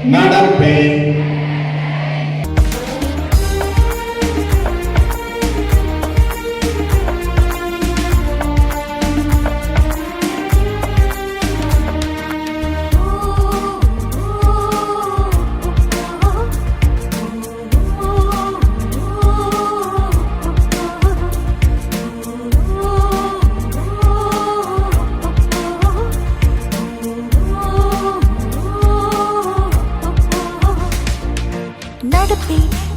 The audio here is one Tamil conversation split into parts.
நடப்பேன்.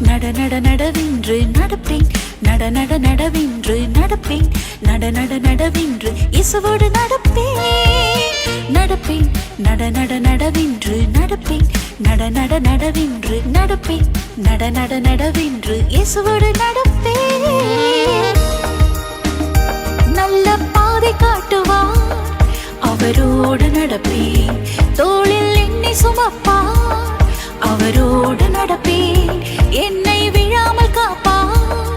நட நட நடவென்று நடப்பேன், நட நட நடவென்று நடப்பேன், நட நட நடவென்று இயேசுவோடு நடப்பேன். நடப்பேன் நட நட நடவென்று நடப்பேன், நட நட நடவென்று நடப்பேன், நட நட நடவென்று இயேசுவோடு நடப்பேன். நல்ல பாதை காட்டுவார், அவரோடு நடப்பேன். தோளில் என்னை சுமப்பார், அவரோடு நடப்பேன். என்னை விழாமல் காப்பார்,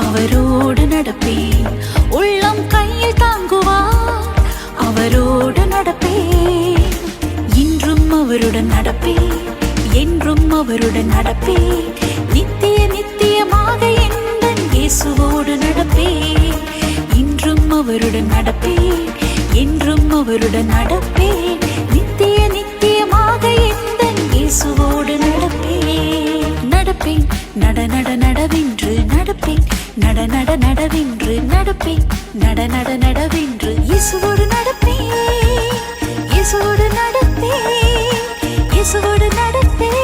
அவரோடு நடப்பேன். உள்ளம் கையில் தாங்குவார், அவரோடு நடப்பேன். இன்றும் அவருடன் நடப்பேன், என்றும் அவருடன் நடப்பேன். நித்திய நித்தியமாக எந்தன் இயேசுவோடு நடப்பேன். இன்றும் அவருடன் நடப்பேன், என்றும் அவருடன் நடப்பேன். நித்திய நித்தியமாக எந்தன் இயேசுவோடு நடப்பேன். நடப்பேன் நட நட நடவென்று நடப்பேன், நட நட நடவென்று நடப்பேன், நட நட நடவென்று இயேசுவோடு நடப்பேன். இயேசுவோடு நடப்பேன், இயேசுவோடு நடப்பேன்.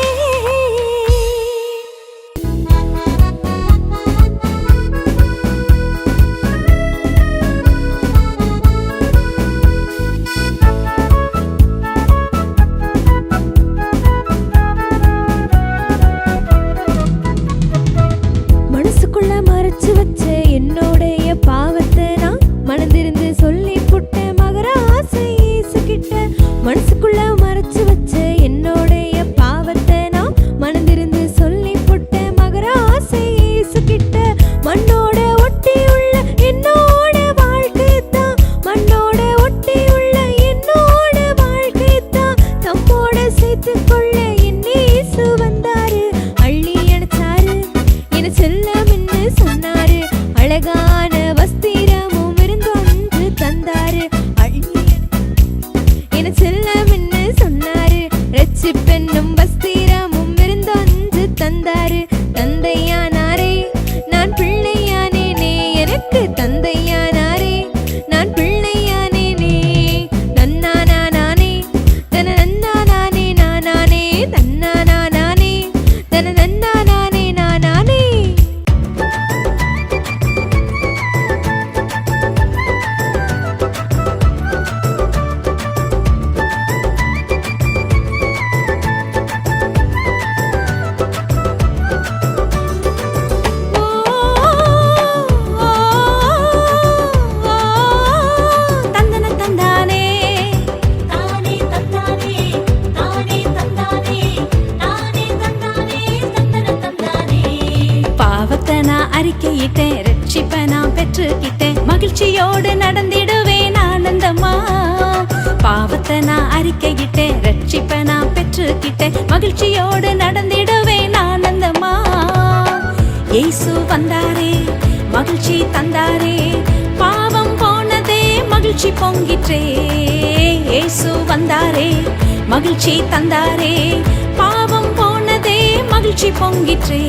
அறிக்கையிட்டேன், ரட்சிப்பை நான் பெற்றுக்கிட்டேன். மகிழ்ச்சியோடு நடந்திடுவேன் ஆனந்தமா. பாவத்தை நான் அறிக்கையிட்டேன், ரட்சிப்பை நான் பெற்றுக்கிட்டேன். மகிழ்ச்சியோடு நடந்திடுவேன் ஆனந்தமா. இயேசு வந்தாரே, மகிழ்ச்சி தந்தாரே. பாவம் போனதே, மகிழ்ச்சி பொங்கிற்றே. இயேசு வந்தாரே, மகிழ்ச்சி தந்தாரே. பாவம் போனதே, மகிழ்ச்சி பொங்கிற்றே.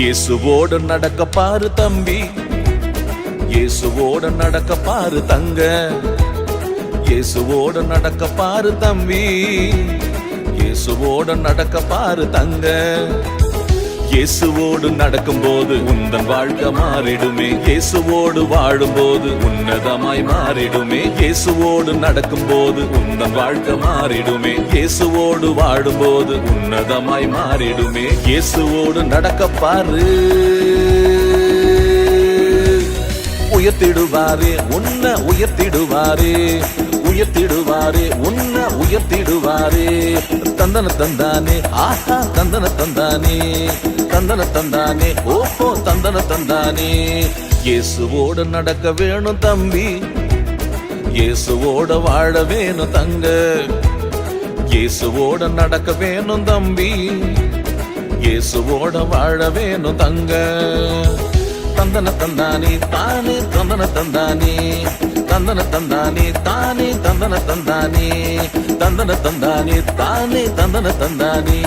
இயேசுவோடு நடக்க பாரு தம்பி, இயேசுவோடு நடக்க பாரு தங்க, இயேசுவோடு நடக்க பாரு தம்பி, இயேசுவோடு நடக்க பாரு தங்க. இயேசுவோடு நடக்கும்போது உந்தன் வாழ்க்கை மாறிடுமே, இயேசுவோடு வாழும்போது உன்னதமாய் மாறிடுமே. இயேசுவோடு நடக்கும்போது உந்தன் வாழ்க்கை மாறிடுமே, இயேசுவோடு வாழும்போது உன்னதமாய் மாறிடுமே. இயேசுவோடு நடக்க பாரு, உயர்த்திடுவாரே உன்னை உயர்த்திடுவாரே, உயர்த்திடுவாரே உன்னை உயர்த்திடுவாரே. தந்தன தந்தானே ஆஹா தந்தன தந்தானே, தந்தன தந்தானே ஓஹோ தந்தன தந்தானே. இயேசுவோடு நடக்க வேணும் தம்பி, இயேசுவோட வாழ வேணும் தங்க, இயேசுவோட நடக்க வேணும் தம்பி, இயேசுவோட வாழ வேணும் தங்க. தந்தன தந்தானே தானே தந்தன தந்தானே, தந்தன தந்தானே தானே தந்தன தந்தானே, தந்தன தந்தானே தானே தந்தன தந்தானே.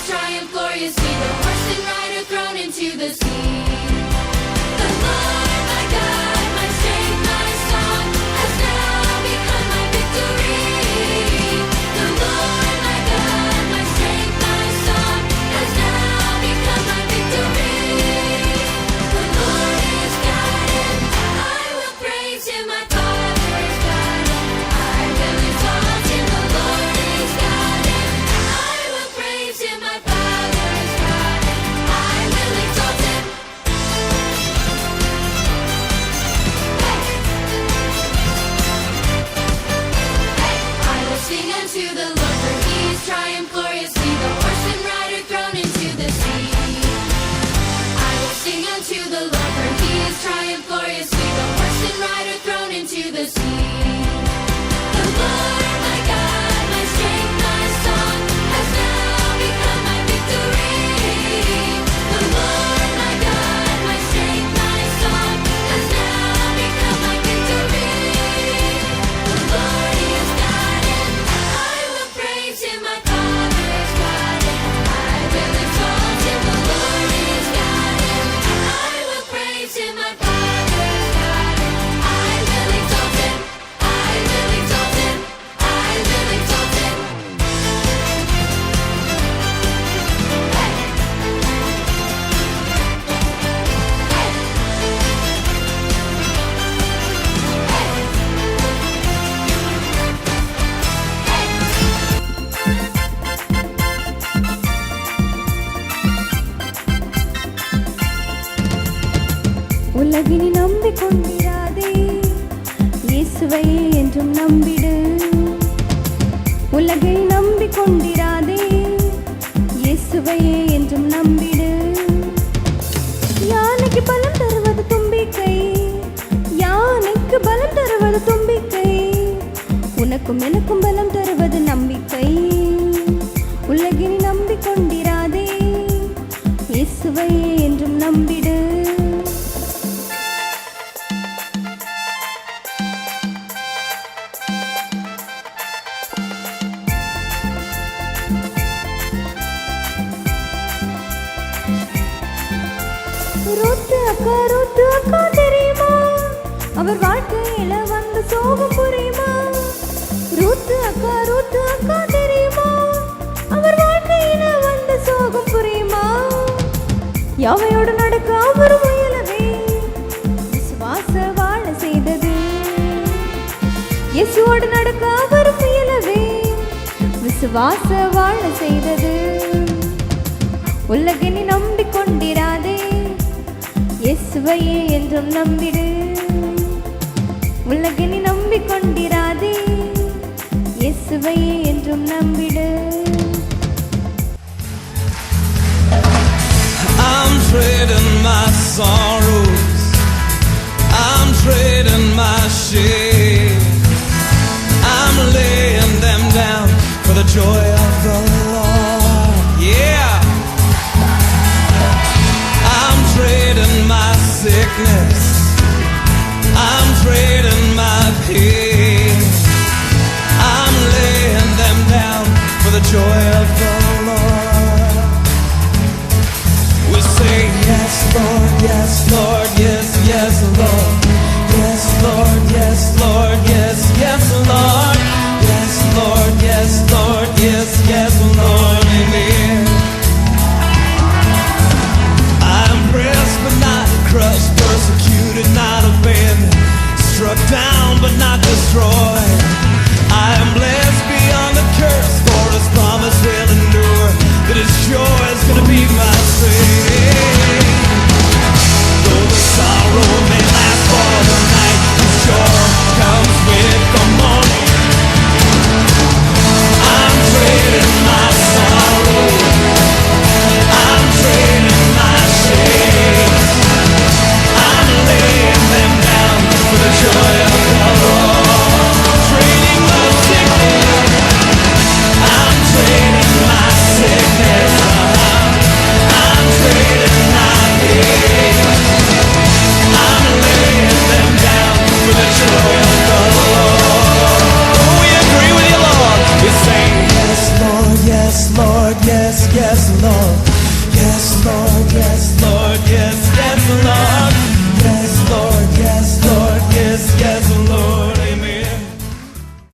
Triumph gloriously, the horse and rider thrown into the sea. The Lord my God, my strength, my song, has now become my victory. The Lord my God, my strength, my song, has now become my victory. The Lord is God and I will praise Him, my Father is God and I will exalt Him. The Lord is God and I will praise Him, my Father is God and I will exalt Him. I will sing unto the Lord, for He is triumphed gloriously, the horse and rider thrown into the sea. I will sing unto the Lord, for He is triumphed gloriously, the horse and rider thrown into the sea. The Lord my God, my strength, my song, has now become my victory. The Lord my God, my strength, my song, has now become my victory. The Lord is God and I will praise Him, my Father is God and I will exalt Him. The Lord is God and I will praise Him, my Father is God and I will exalt Him. I will exalt Him. I will exalt Him. உலகினி நம்பிக்கொண்டிராதே, இயேசுவையே என்றும் நம்பிடு. உலகை நம்பிக்கொண்டிராதே, இயேசுவையே என்றும் நம்பிடு. யானைக்கு பலம் தருவது தும்பிக்கை, யானைக்கு பலம் தருவது தும்பிக்கை, உனக்கும் எனக்கும் பலம் தருவது நம்பிக்கை. உலகினி நம்பிக்கொண்டிராதே, இயேசுவையே என்றும் நம்பிடு. ருத்து அக்கா தெரியுமா, அவர் வாழ்க்கையில வந்த சோகம் புரியுமா? ருத்து அக்கா தெரியுமா, அவர் வாழ்க்கையில வந்த சோகம் புரியுமா? யாவையோடு நடக்க அவர் முயலவே விசுவாச வாழ செய்தது. இயேசுவோடு நடக்க அவர் முயலவே விசுவாச வாழ செய்தது. உலகினி நம்பிக்கொண்டிராதே, இயேசுவையே என்றும் நம்பிடு. உலகினி நம்பிக்கொண்டிராதே, இயேசுவையே என்றும் நம்பிடு. I'm trading my sorrows, I'm sickness, I'm trading my pain. I'm laying them down for the joy of the Lord. We say yes, Lord,